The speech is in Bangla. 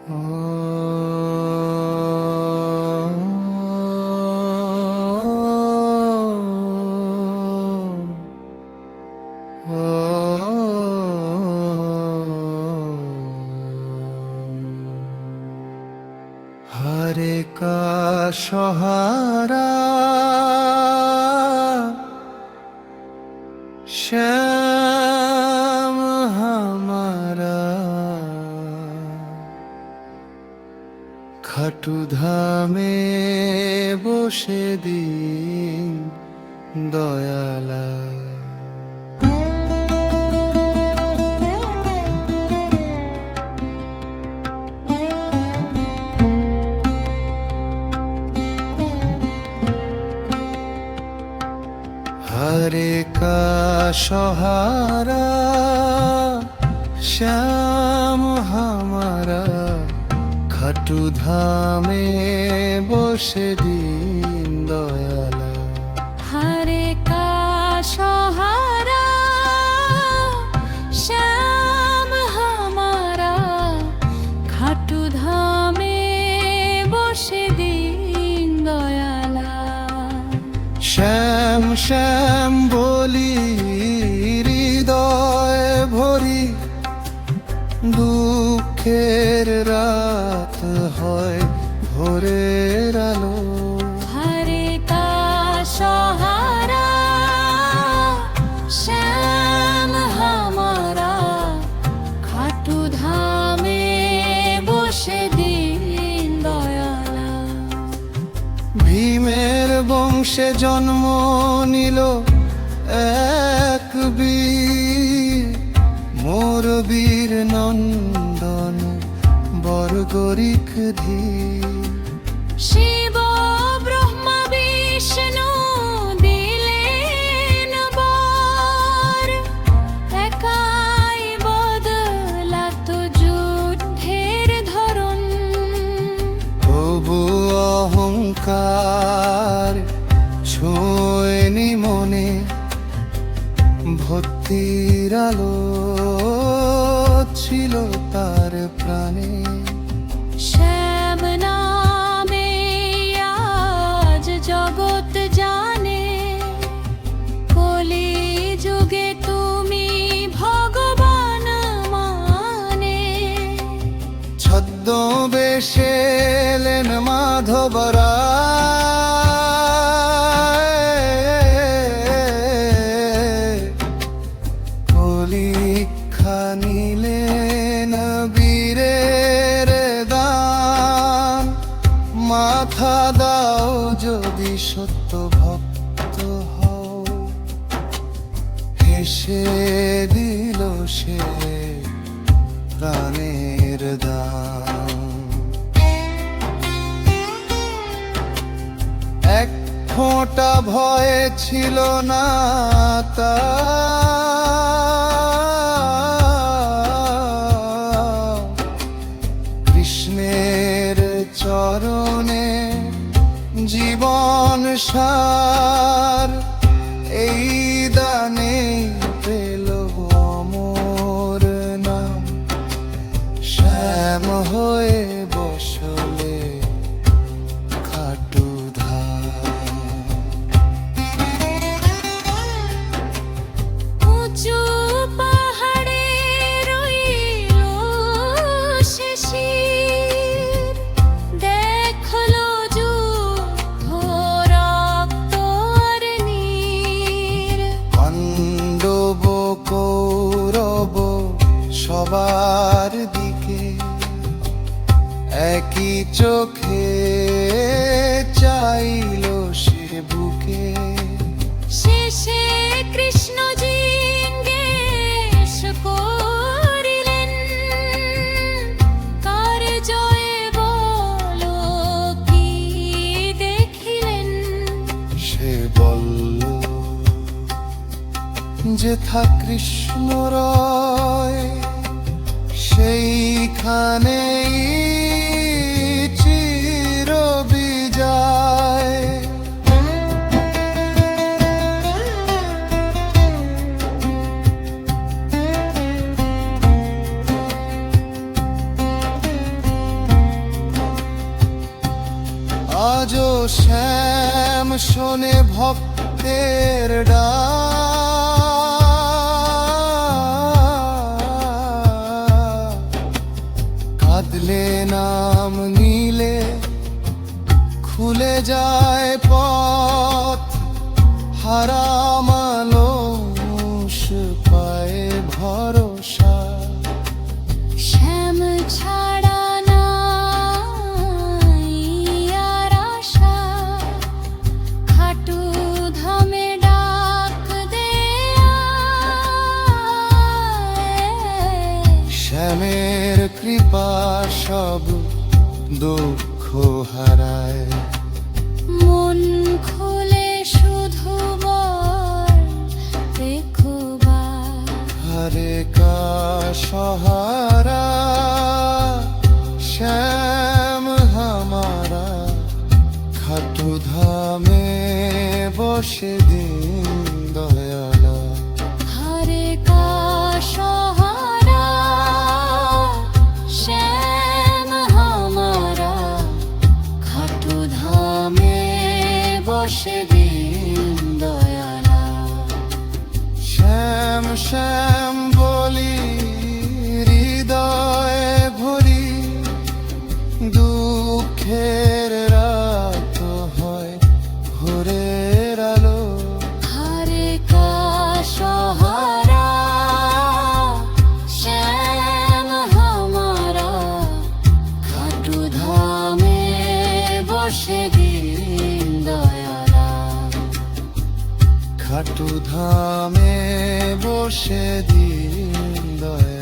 हरे का सहारा श्याम हमारा খাটু ধামে বসে দিন দয়ালা। हरे का सहारा श्याम हमारा খাটু ধামে বসে দিন দয়ালা। हरे का सहारा श्याम हमारा खाटू धामे बसे दिन दयाला। শ্যাম শ্যাম বলি হৃদয় ভরি দুঃখের রাত হয় ভোরের আলো। हरे का सहारा श्याम हमारा खाटू धामे बसे दिन दयाला। ভীমের বংশে জন্ম নিল এক বীর, মোর বীর নন্দন বর্গরিক ধীর। শিব ব্রহ্মা বিষ্ণু দিলেন বর, একাই বদলাত যুদ্ধের ধরন। তবু অহংকার ছোঁয়নি মনে, ভক্তির আলো ছিল তার প্রাণে। শ্যাম নামে আজ জগৎ জানে, কলি যুগে তুমি ভগবান মানে। ছদ্মবেশে এলেন মাধবরায়, পরীক্ষা নিলেন বীরের দান। মাথা দাও যদি সত্য ভক্ত হও, হেসে দিল সে প্রাণের দান। এক ফোঁটা ভয় ছিল না তার, কৃষ্ণের চরণে জীবন সার। এই দানে পেল অমর নাম, শ্যাম হয়ে বসলে খাটু ধাম। উঁচু পাহাড়ে রইল সে শির, দেখলো যুদ্ধ রক্ত আর নীর। পাণ্ডব কৌরব সবার দিকে একই চোখে চাইল সে বুকে। শেষে কৃষ্ণ জিজ্ঞেস করিলেন, কার জয় বলো কি দেখিলেন। সে বলল যেথা কৃষ্ণ রয়, সেইখানেই চির বিজয়। শ্যাম শোনে ভক্তের ডাক, কাঁদলে নাম নিলে খুলে যায় পথ, হারা মানুষ পায় ভরসা। শ্যাম ছাড়া নাই আর আশা, খাটু ধামে ডাক দে আয়। শ্যামের কৃপা সব দুঃখ হারায়, মন খুলে শুধু বল দেখবার। হরে কা সহারা শ্যাম হামারা, খাটু ধামে বসে দিন দয়ালা। হরে কা সহারা শ্যাম হামারা, খাটু ধামে বসে দিন দয়ালা। শ্যাম শ্যাম বলি হৃদয়ে ভরি, দুঃখের রাত হয় ভোরের আলো। হরে কা সহারা শ্যাম হামারা, খাটু ধামে বসে দিন দয়ালা। খাটু ধামে বসে দিন দয়ালা।